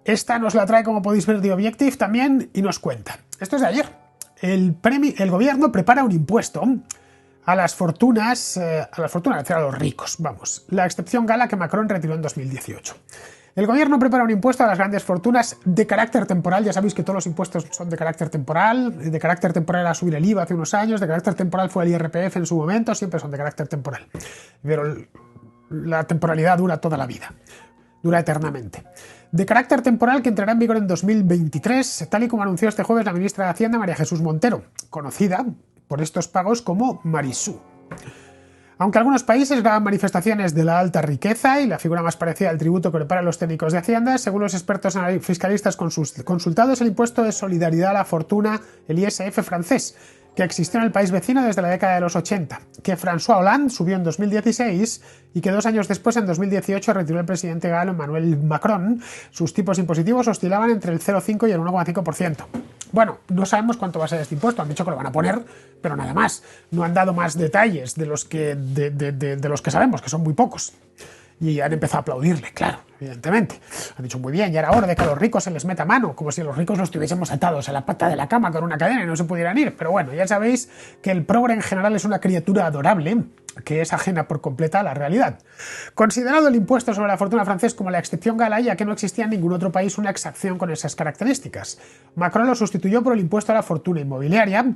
Esta nos la trae, como podéis ver, The Objective también y nos cuenta. Esto es de ayer. El gobierno prepara un impuesto a las fortunas, a los ricos, vamos. La excepción gala que Macron retiró en 2018. El gobierno prepara un impuesto a las grandes fortunas de carácter temporal. Ya sabéis que todos los impuestos son de carácter temporal. De carácter temporal era subir el IVA hace unos años, de carácter temporal fue el IRPF en su momento, siempre son de carácter temporal. Pero la temporalidad dura toda la vida, dura eternamente. De carácter temporal que entrará en vigor en 2023, tal y como anunció este jueves la ministra de Hacienda, María Jesús Montero, conocida por estos pagos como Marisú. Aunque algunos países graban manifestaciones de la alta riqueza y la figura más parecida al tributo que preparan los técnicos de Hacienda, según los expertos fiscalistas consultados, el impuesto de solidaridad a la fortuna, el ISF francés, que existió en el país vecino desde la década de los 80, que François Hollande subió en 2016 y que 2 años después, en 2018, retiró el presidente galo Emmanuel Macron. Sus tipos impositivos oscilaban entre el 0,5 y el 1,5%. Bueno, no sabemos cuánto va a ser este impuesto, han dicho que lo van a poner, pero nada más. No han dado más detalles de los que sabemos, que son muy pocos. Y han empezado a aplaudirle, claro, evidentemente. Han dicho, muy bien, ya era hora de que a los ricos se les meta mano, como si los ricos los tuviésemos atados a la pata de la cama con una cadena y no se pudieran ir. Pero bueno, ya sabéis que el progre en general es una criatura adorable, que es ajena por completa a la realidad. Considerado el impuesto sobre la fortuna francés como la excepción gala, ya que no existía en ningún otro país una exacción con esas características. Macron lo sustituyó por el impuesto a la fortuna inmobiliaria,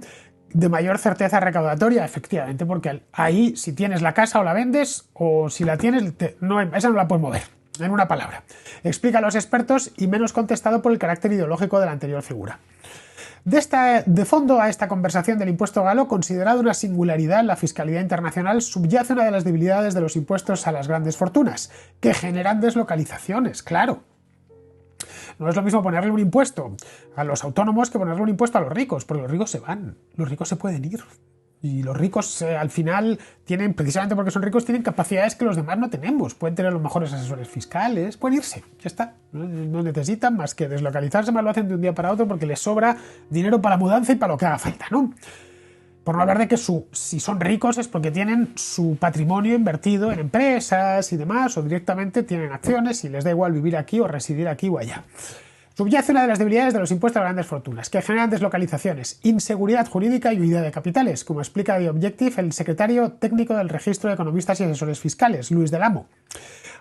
de mayor certeza recaudatoria, efectivamente, porque ahí si tienes la casa o la vendes, o si la tienes, esa no la puedes mover, en una palabra. Explica a los expertos y menos contestado por el carácter ideológico de la anterior figura. De fondo a esta conversación del impuesto galo, considerado una singularidad en la fiscalidad internacional, subyace una de las debilidades de los impuestos a las grandes fortunas, que generan deslocalizaciones, claro. No es lo mismo ponerle un impuesto a los autónomos que ponerle un impuesto a los ricos, porque los ricos se van, los ricos se pueden ir. Y los ricos al final tienen, precisamente porque son ricos, tienen capacidades que los demás no tenemos. Pueden tener los mejores asesores fiscales, pueden irse, ya está. No necesitan más que deslocalizarse, más lo hacen de un día para otro porque les sobra dinero para la mudanza y para lo que haga falta, ¿no? Por no hablar de que si son ricos es porque tienen su patrimonio invertido en empresas y demás, o directamente tienen acciones y les da igual vivir aquí o residir aquí o allá. Subyace una de las debilidades de los impuestos a las grandes fortunas, que generan deslocalizaciones, inseguridad jurídica y huida de capitales, como explica The Objective el secretario técnico del Registro de Economistas y Asesores Fiscales, Luis del Amo.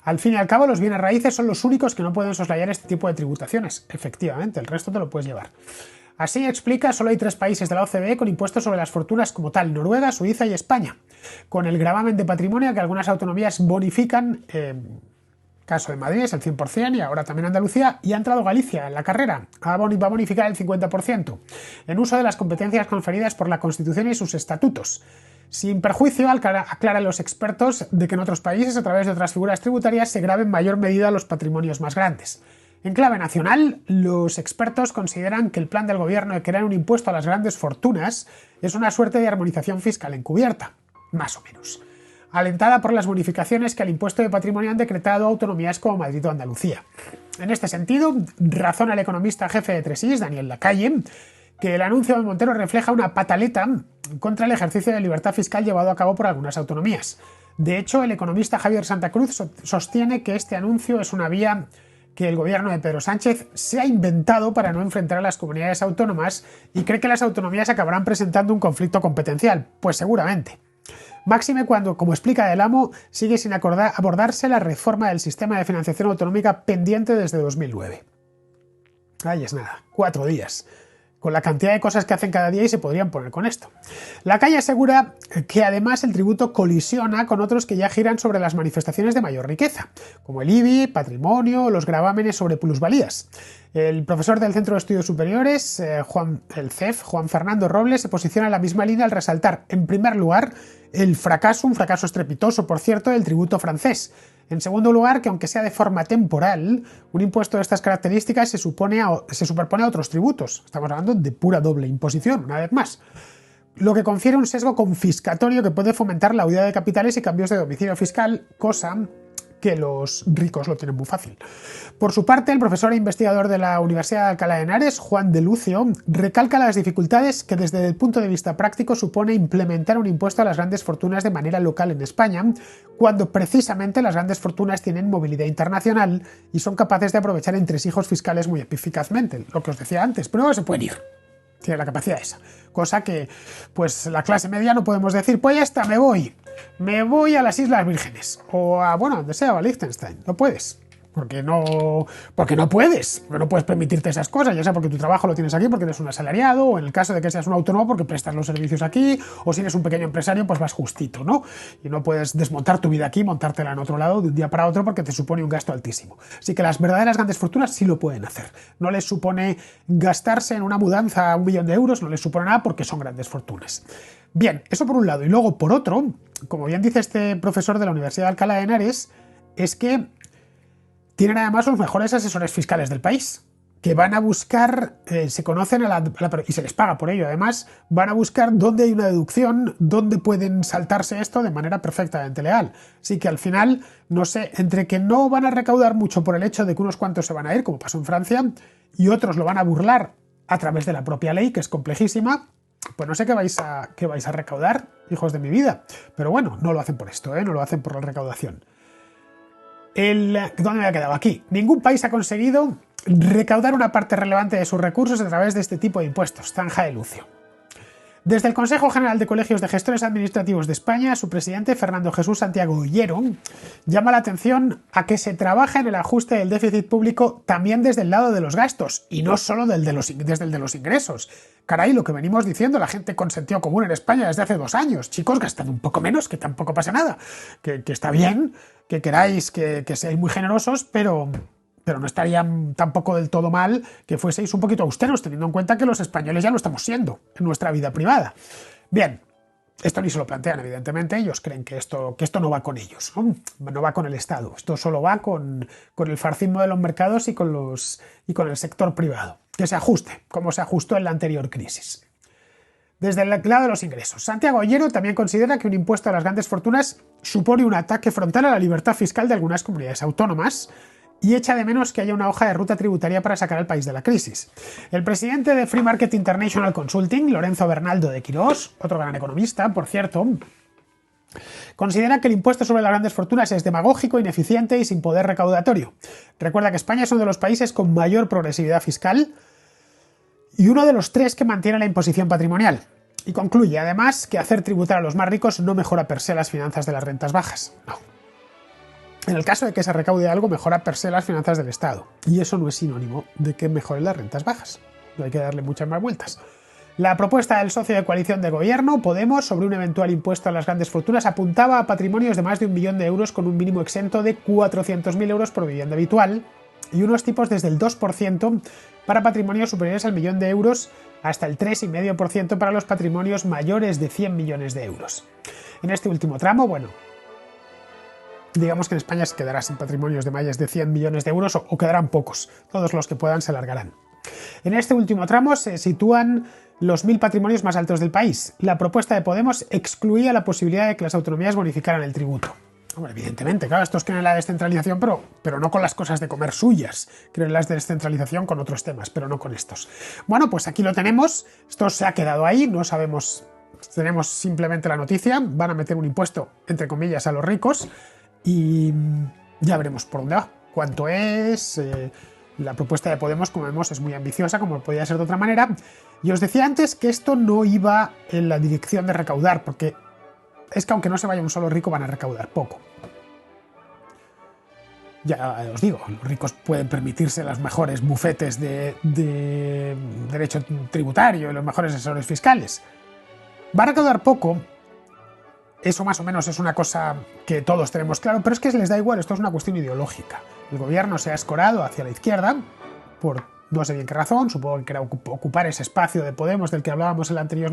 Al fin y al cabo, los bienes raíces son los únicos que no pueden soslayar este tipo de tributaciones. Efectivamente, el resto te lo puedes llevar. Así explica, solo hay 3 países de la OCDE con impuestos sobre las fortunas como tal: Noruega, Suiza y España, con el gravamen de patrimonio que algunas autonomías bonifican. Caso de Madrid es el 100% y ahora también Andalucía, y ha entrado Galicia en la carrera, va a bonificar el 50%, en uso de las competencias conferidas por la Constitución y sus estatutos. Sin perjuicio, aclaran los expertos de que en otros países, a través de otras figuras tributarias, se grave en mayor medida los patrimonios más grandes. En clave nacional, los expertos consideran que el plan del gobierno de crear un impuesto a las grandes fortunas es una suerte de armonización fiscal encubierta, más o menos, alentada por las bonificaciones que al impuesto de patrimonio han decretado autonomías como Madrid o Andalucía. En este sentido, razona el economista jefe de Tresís, Daniel Lacalle, que el anuncio de Montero refleja una pataleta contra el ejercicio de libertad fiscal llevado a cabo por algunas autonomías. De hecho, el economista Javier Santa Cruz sostiene que este anuncio es una vía que el gobierno de Pedro Sánchez se ha inventado para no enfrentar a las comunidades autónomas y cree que las autonomías acabarán presentando un conflicto competencial. Pues seguramente. Máxime cuando, como explica Del Amo, sigue sin abordarse la reforma del sistema de financiación autonómica pendiente desde 2009. Ahí es nada, 4 días. Con la cantidad de cosas que hacen cada día y se podrían poner con esto. Lacalle asegura que además el tributo colisiona con otros que ya giran sobre las manifestaciones de mayor riqueza, como el IBI, patrimonio o los gravámenes sobre plusvalías. El profesor del Centro de Estudios Superiores, el CEF, Juan Fernando Robles, se posiciona en la misma línea al resaltar, en primer lugar, un fracaso estrepitoso, por cierto, del tributo francés. En segundo lugar, que aunque sea de forma temporal, un impuesto de estas características se superpone a otros tributos. Estamos hablando de pura doble imposición, una vez más. Lo que confiere un sesgo confiscatorio que puede fomentar la huida de capitales y cambios de domicilio fiscal, cosa que los ricos lo tienen muy fácil. Por su parte, el profesor e investigador de la Universidad de Alcalá de Henares, Juan de Lucio, recalca las dificultades que desde el punto de vista práctico supone implementar un impuesto a las grandes fortunas de manera local en España, cuando precisamente las grandes fortunas tienen movilidad internacional y son capaces de aprovechar entresijos fiscales muy eficazmente, lo que os decía antes, pero no se pueden ir. Tiene la capacidad esa. Cosa que, pues, la clase media no podemos decir, pues ya está, me voy a las Islas Vírgenes, o a, bueno, donde sea, a Liechtenstein. No puedes. Porque no puedes permitirte esas cosas, ya sea porque tu trabajo lo tienes aquí, porque eres un asalariado, o en el caso de que seas un autónomo, porque prestas los servicios aquí, o si eres un pequeño empresario, pues vas justito, ¿no? Y no puedes desmontar tu vida aquí, montártela en otro lado de un día para otro, porque te supone un gasto altísimo. Así que las verdaderas grandes fortunas sí lo pueden hacer. No les supone gastarse en una mudanza 1 millón de euros, no les supone nada porque son grandes fortunas. Bien, eso por un lado. Y luego, por otro, como bien dice este profesor de la Universidad de Alcalá de Henares, es que tienen además los mejores asesores fiscales del país, que van a buscar, se conocen y se les paga por ello, además, van a buscar dónde hay una deducción, dónde pueden saltarse esto de manera perfectamente legal. Así que al final, no sé, entre que no van a recaudar mucho por el hecho de que unos cuantos se van a ir, como pasó en Francia, y otros lo van a burlar a través de la propia ley, que es complejísima, pues no sé qué vais a recaudar, hijos de mi vida. Pero bueno, no lo hacen por esto, no lo hacen por la recaudación. ¿Dónde me había quedado? Aquí. Ningún país ha conseguido recaudar una parte relevante de sus recursos a través de este tipo de impuestos. Zanja de Lucio. Desde el Consejo General de Colegios de Gestores Administrativos de España, su presidente, Fernando Jesús Santiago Ollero, llama la atención a que se trabaja en el ajuste del déficit público también desde el lado de los gastos, y no solo desde el de los ingresos. Caray, lo que venimos diciendo la gente con sentido común en España desde hace 2 años. Chicos, gastad un poco menos, que tampoco pasa nada. Que está bien, que queráis que seáis muy generosos, pero no estaría tampoco del todo mal que fueseis un poquito austeros, teniendo en cuenta que los españoles ya lo estamos siendo en nuestra vida privada. Bien, esto ni se lo plantean, evidentemente, ellos creen que esto no va con ellos, no va con el Estado, esto solo va con el farcismo de los mercados y con el sector privado, que se ajuste, como se ajustó en la anterior crisis. Desde el lado de los ingresos, Santiago Ollero también considera que un impuesto a las grandes fortunas supone un ataque frontal a la libertad fiscal de algunas comunidades autónomas, y echa de menos que haya una hoja de ruta tributaria para sacar al país de la crisis. El presidente de Free Market International Consulting, Lorenzo Bernaldo de Quirós, otro gran economista, por cierto, considera que el impuesto sobre las grandes fortunas es demagógico, ineficiente y sin poder recaudatorio. Recuerda que España es uno de los países con mayor progresividad fiscal y uno de los 3 que mantiene la imposición patrimonial. Y concluye, además, que hacer tributar a los más ricos no mejora per se las finanzas de las rentas bajas. No. En el caso de que se recaude algo, mejora per se las finanzas del Estado. Y eso no es sinónimo de que mejoren las rentas bajas. No hay que darle muchas más vueltas. La propuesta del socio de coalición de gobierno, Podemos, sobre un eventual impuesto a las grandes fortunas apuntaba a patrimonios de más de 1 millón de euros con un mínimo exento de 400.000 euros por vivienda habitual y unos tipos desde el 2% para patrimonios superiores al 1 millón de euros hasta el 3,5% para los patrimonios mayores de 100 millones de euros. En este último tramo, bueno, digamos que en España se quedará sin patrimonios de más de 100 millones de euros o quedarán pocos. Todos los que puedan se largarán. En este último tramo se sitúan los 1.000 patrimonios más altos del país. La propuesta de Podemos excluía la posibilidad de que las autonomías bonificaran el tributo. Hombre, evidentemente, claro, estos quieren la descentralización, pero no con las cosas de comer suyas. Quieren la descentralización con otros temas, pero no con estos. Bueno, pues aquí lo tenemos. Esto se ha quedado ahí, no sabemos, tenemos simplemente la noticia. Van a meter un impuesto, entre comillas, a los ricos. Y ya veremos por dónde va, cuánto es. La propuesta de Podemos, como vemos, es muy ambiciosa, como podía ser de otra manera. Y os decía antes que esto no iba en la dirección de recaudar, porque es que aunque no se vaya un solo rico, van a recaudar poco. Ya os digo, los ricos pueden permitirse los mejores bufetes de derecho tributario y los mejores asesores fiscales. Va a recaudar poco. Eso más o menos es una cosa que todos tenemos claro, pero es que les da igual, esto es una cuestión ideológica. El gobierno se ha escorado hacia la izquierda, por no sé bien qué razón, supongo que era ocupar ese espacio de Podemos del que hablábamos en la anterior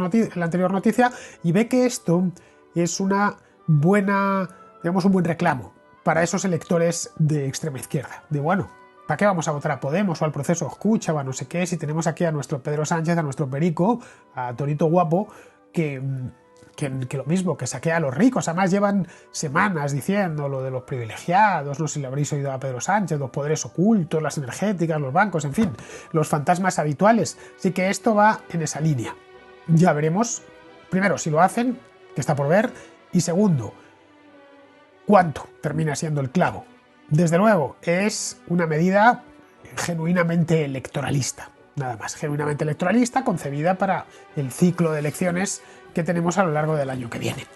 noticia, y ve que esto es una buena, digamos, un buen reclamo para esos electores de extrema izquierda. De bueno, ¿para qué vamos a votar a Podemos o al proceso Escucha o a no sé qué si tenemos aquí a nuestro Pedro Sánchez, a nuestro Perico, a Torito Guapo, que que lo mismo, que saquea a los ricos. Además llevan semanas diciendo lo de los privilegiados, no sé si le habréis oído a Pedro Sánchez, los poderes ocultos, las energéticas, los bancos, en fin, los fantasmas habituales. Así que esto va en esa línea. Ya veremos, primero, si lo hacen, que está por ver, y segundo, cuánto termina siendo el clavo. Desde luego, es una medida genuinamente electoralista. Nada más, genuinamente electoralista, concebida para el ciclo de elecciones que tenemos a lo largo del año que viene.